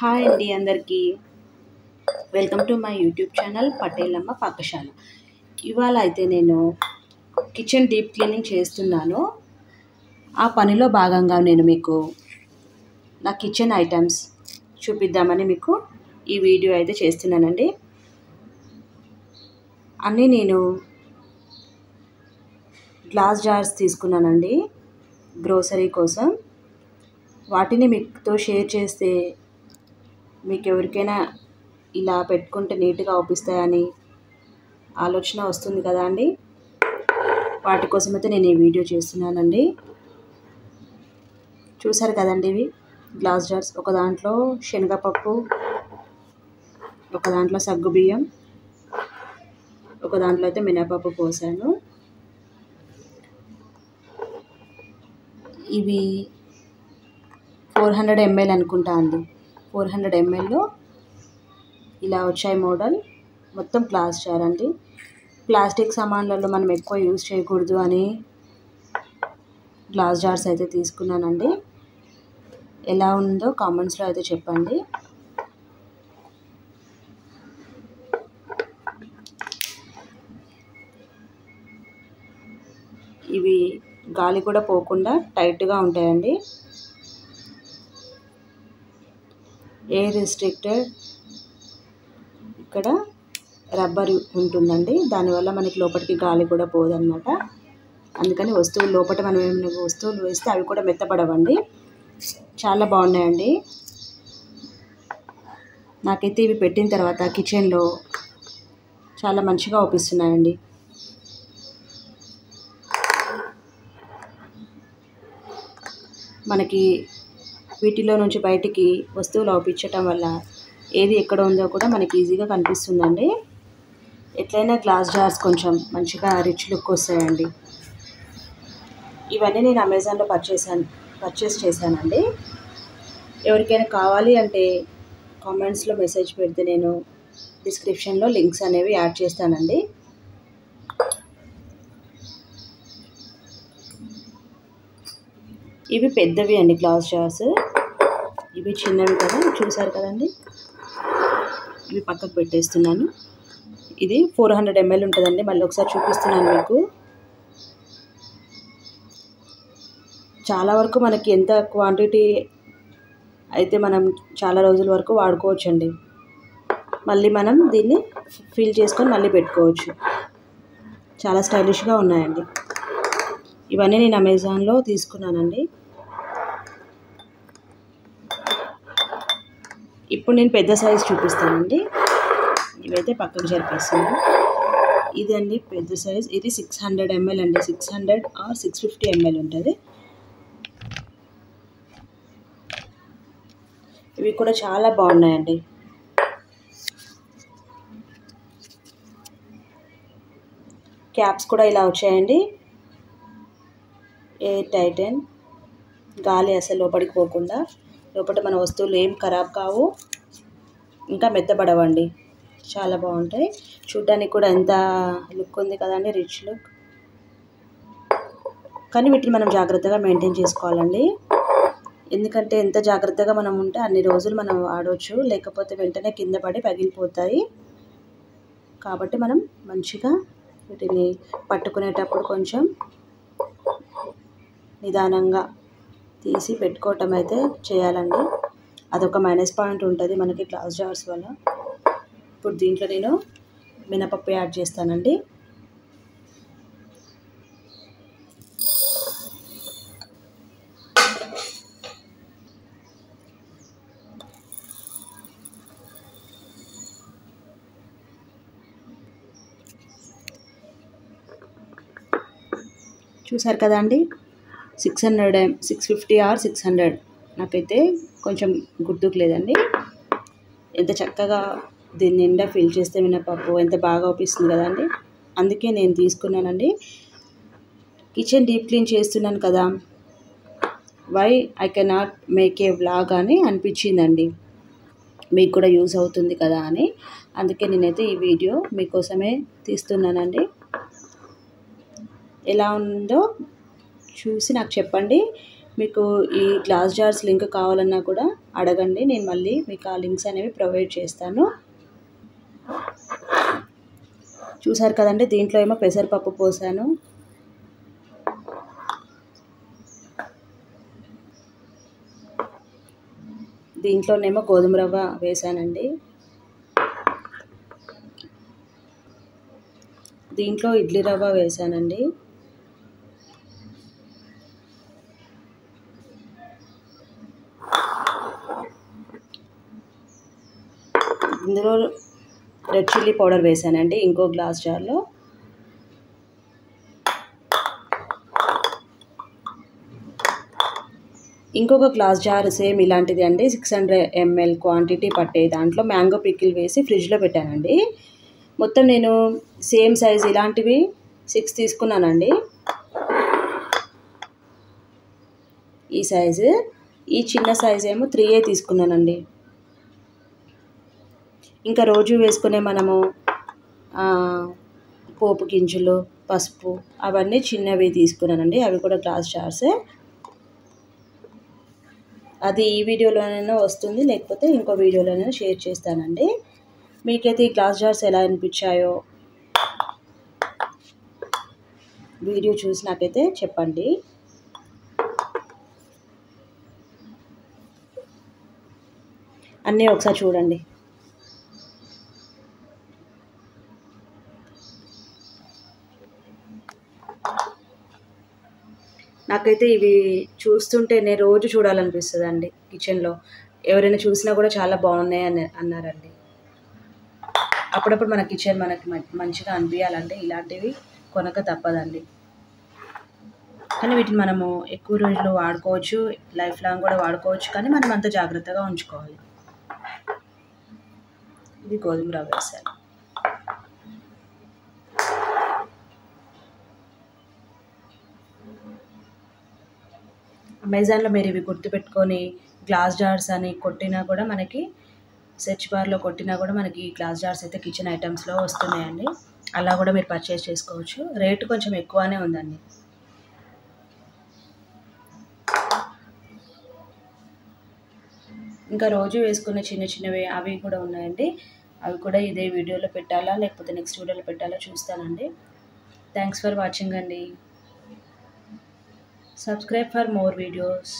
Hi అండి అందరికీ. Welcome to my YouTube channel Patelamma Pakashala. ఇవాళ అయితే నేను కిచెన్ డీప్ క్లీనింగ్ చేస్తున్నాను. ఆ పనిలో భాగంగా నేను మీకు నా కిచెన్ ఐటమ్స్ చూపిద్దామని మీకు ఈ వీడియో అయితే చేస్తున్నానండి. అన్నీ నేను గ్లాస్ జార్స్ తీసుకున్నానండి గ్రోసరీ కోసం. వాటిని మీతో షేర్ చేస్తే మీకు ఎవరికైనా ఇలా పెట్టుకుంటే నీట్గా అవుపిస్తాయని ఆలోచన వస్తుంది కదా అండి. వాటి కోసమైతే నేను ఈ వీడియో చేస్తున్నానండి. చూసారు కదండి, ఇవి గ్లాస్ జార్స్. ఒక దాంట్లో శనగపప్పు, ఒక దాంట్లో సగ్గుబియ్యం, ఒక దాంట్లో అయితే మినపప్పు పోసాను. ఇవి 400 ml అనుకుంటా అండి. 400 mlలో ఇలా వచ్చాయి మోడల్. మొత్తం గ్లాస్ జార్ అండి. ప్లాస్టిక్ సామాన్లలో మనం ఎక్కువ యూజ్ చేయకూడదు అని గ్లాస్ జార్స్ అయితే తీసుకున్నానండి. ఎలా ఉందో కామెంట్స్లో అయితే చెప్పండి. ఇవి గాలి కూడా పోకుండా టైట్గా ఉంటాయండి. Air restricted. ఇక్కడ రబ్బర్ ఉంటుందండి, దానివల్ల మనకి లోపలికి గాలి కూడా పోదన్నమాట. అందుకని వస్తువులు లోపల మనం ఏమైనా వస్తువులు వేస్తే అవి కూడా మెత్తపడవండి. చాలా బాగున్నాయండి. నాకైతే ఇవి పెట్టిన తర్వాత కిచెన్లో చాలా మంచిగా అవుపిస్తున్నాయండి. మనకి వీటిలో నుంచి బయటికి వస్తువులు అవుపించటం వల్ల ఏది ఎక్కడ ఉందో కూడా మనకి ఈజీగా కనిపిస్తుందండి. ఎట్లయినా గ్లాస్ జార్స్ కొంచెం మంచిగా రిచ్ లుక్ వస్తాయండి. ఇవన్నీ నేను అమెజాన్లో పర్చేస్ చేశానండి. ఎవరికైనా కావాలి అంటే కామెంట్స్లో మెసేజ్ పెడితే నేను డిస్క్రిప్షన్లో లింక్స్ అనేవి యాడ్ చేస్తానండి. ఇవి పెద్దవి అండి గ్లాస్ జార్స్. ఇవి చిన్నవి కదా, చూసారు కదండి. ఇవి పక్కకు పెట్టేస్తున్నాను. ఇది 400 ml ఉంటుందండి. మళ్ళీ ఒకసారి చూపిస్తున్నాను మీకు. చాలా వరకు మనకి ఎంత క్వాంటిటీ అయితే మనం చాలా రోజుల వరకు వాడుకోవచ్చండి. మళ్ళీ మనం దీన్ని ఫిల్ చేసుకొని మళ్ళీ పెట్టుకోవచ్చు. చాలా స్టైలిష్గా ఉన్నాయండి. ఇవన్నీ నేను అమెజాన్లో తీసుకున్నానండి. ఇప్పుడు నేను పెద్ద సైజ్ చూపిస్తానండి. ఇవైతే పక్కకు జరిపేస్తాను. ఇదండి పెద్ద సైజ్. ఇది 600 ml అండి. 600 or 650 ml ఉంటుంది. ఇవి కూడా చాలా బాగున్నాయండి. క్యాప్స్ కూడా ఇలా వచ్చాయండి. ఎయిర్ టైటన్, గాలి అసలు లోపలికి పోకుండా. లోపల మన వస్తువులు ఏం ఖరాబ్ కావు, ఇంకా మెత్తబడవండి. చాలా బాగుంటాయి. చూడ్డానికి కూడా ఎంత లుక్ ఉంది కదండి, రిచ్ లుక్. కానీ వీటిని మనం జాగ్రత్తగా మెయింటైన్ చేసుకోవాలండి. ఎందుకంటే ఎంత జాగ్రత్తగా మనం ఉంటే అన్ని రోజులు మనం వాడవచ్చు, లేకపోతే వెంటనే కింద పడి పగిలిపోతాయి. కాబట్టి మనం మంచిగా వీటిని పట్టుకునేటప్పుడు కొంచెం నిదానంగా తీసి పెట్టుకోవటం అయితే చేయాలండి. అదొక మైనస్ పాయింట్ ఉంటుంది మనకి గ్లాస్ జార్స్ వల్ల. ఇప్పుడు దీంట్లో నేను మినపప్పు యాడ్ చేస్తానండి. చూసారు కదా అండి, 650 or 600, నాకైతే కొంచెం గుర్తుకు లేదండి. ఎంత చక్కగా దీన్ని నిండా ఫిల్ చేస్తే మినపప్పు ఎంత బాగా అవుపిస్తుంది కదండి. అందుకే నేను తీసుకున్నానండి. కిచెన్ డీప్ క్లీన్ చేస్తున్నాను కదా, why I cannot make a vlog అని అనిపించిందండి. మీకు కూడా యూజ్ అవుతుంది కదా అని. అందుకే నేనైతే ఈ వీడియో మీకోసమే తీస్తున్నానండి. ఎలా ఉందో చూసి నాకు చెప్పండి. మీకు ఈ గ్లాస్ జార్స్ లింక్ కావాలన్నా కూడా అడగండి, నేను మళ్ళీ మీకు ఆ లింక్స్ అనేవి ప్రొవైడ్ చేస్తాను. చూసారు కదండి, దీంట్లో ఏమో పెసరపప్పు పోసాను, దీంట్లోనేమో గోధుమ రవ్వ వేసానండి, దీంట్లో ఇడ్లీ రవ్వ వేసానండి, ఇందులో రెడ్ చిల్లీ పౌడర్ వేసానండి ఇంకో గ్లాస్ జార్లో. ఇంకొక గ్లాస్ జార్ సేమ్ ఇలాంటిది అండి, 600 ml క్వాంటిటీ పట్టే దాంట్లో మ్యాంగో పికిల్ వేసి ఫ్రిడ్జ్లో పెట్టానండి. మొత్తం నేను సేమ్ సైజ్ ఇలాంటివి 6 తీసుకున్నానండి. ఈ సైజు, ఈ చిన్న సైజ్ ఏమో 3 తీసుకున్నానండి. ఇంకా రోజు వేసుకునే మనము పోపు గింజలు, పసుపు అవన్నీ చిన్నవి తీసుకున్నానండి, అవి కూడా గ్లాస్ జార్సే. అది ఈ వీడియోలోనైనా వస్తుంది, లేకపోతే ఇంకో వీడియోలోనైనా షేర్ చేస్తానండి. మీకైతే ఈ గ్లాస్ జార్స్ ఎలా అనిపించాయో వీడియో చూసి నాకైతే చెప్పండి. అన్నీ ఒకసారి చూడండి. నాకైతే ఇవి చూస్తుంటేనే రోజు చూడాలనిపిస్తుంది అండి. కిచెన్లో ఎవరైనా చూసినా కూడా చాలా బాగున్నాయి అని అన్నారండి. అప్పుడప్పుడు మన కిచెన్ మనకి మంచిగా అనిపించాలంటే ఇలాంటివి కొనక తప్పదండి. కానీ వీటిని మనము ఎక్కువ రోజులు వాడుకోవచ్చు, లైఫ్ లాంగ్ కూడా వాడుకోవచ్చు, కానీ మనం అంత జాగ్రత్తగా ఉంచుకోవాలి. ఇది గోధుమ రవ్వ వేసాను. అమెజాన్లో మీరు ఇవి గుర్తుపెట్టుకొని గ్లాస్ జార్స్ అని కొట్టినా కూడా మనకి సెర్చ్ బార్లో కొట్టినా కూడా మనకి గ్లాస్ జార్స్ అయితే కిచెన్ ఐటమ్స్లో వస్తున్నాయండి. అలా కూడా మీరు పర్చేస్ చేసుకోవచ్చు. రేటు కొంచెం ఎక్కువనే ఉందండి. ఇంకా రోజు వేసుకునే చిన్న చిన్నవి అవి కూడా ఉన్నాయండి. అవి కూడా ఇదే వీడియోలో పెట్టాలా లేకపోతే నెక్స్ట్ వీడియోలో పెట్టాలా చూస్తానండి. థ్యాంక్స్ ఫర్ వాచింగ్ అండి. Subscribe for more videos.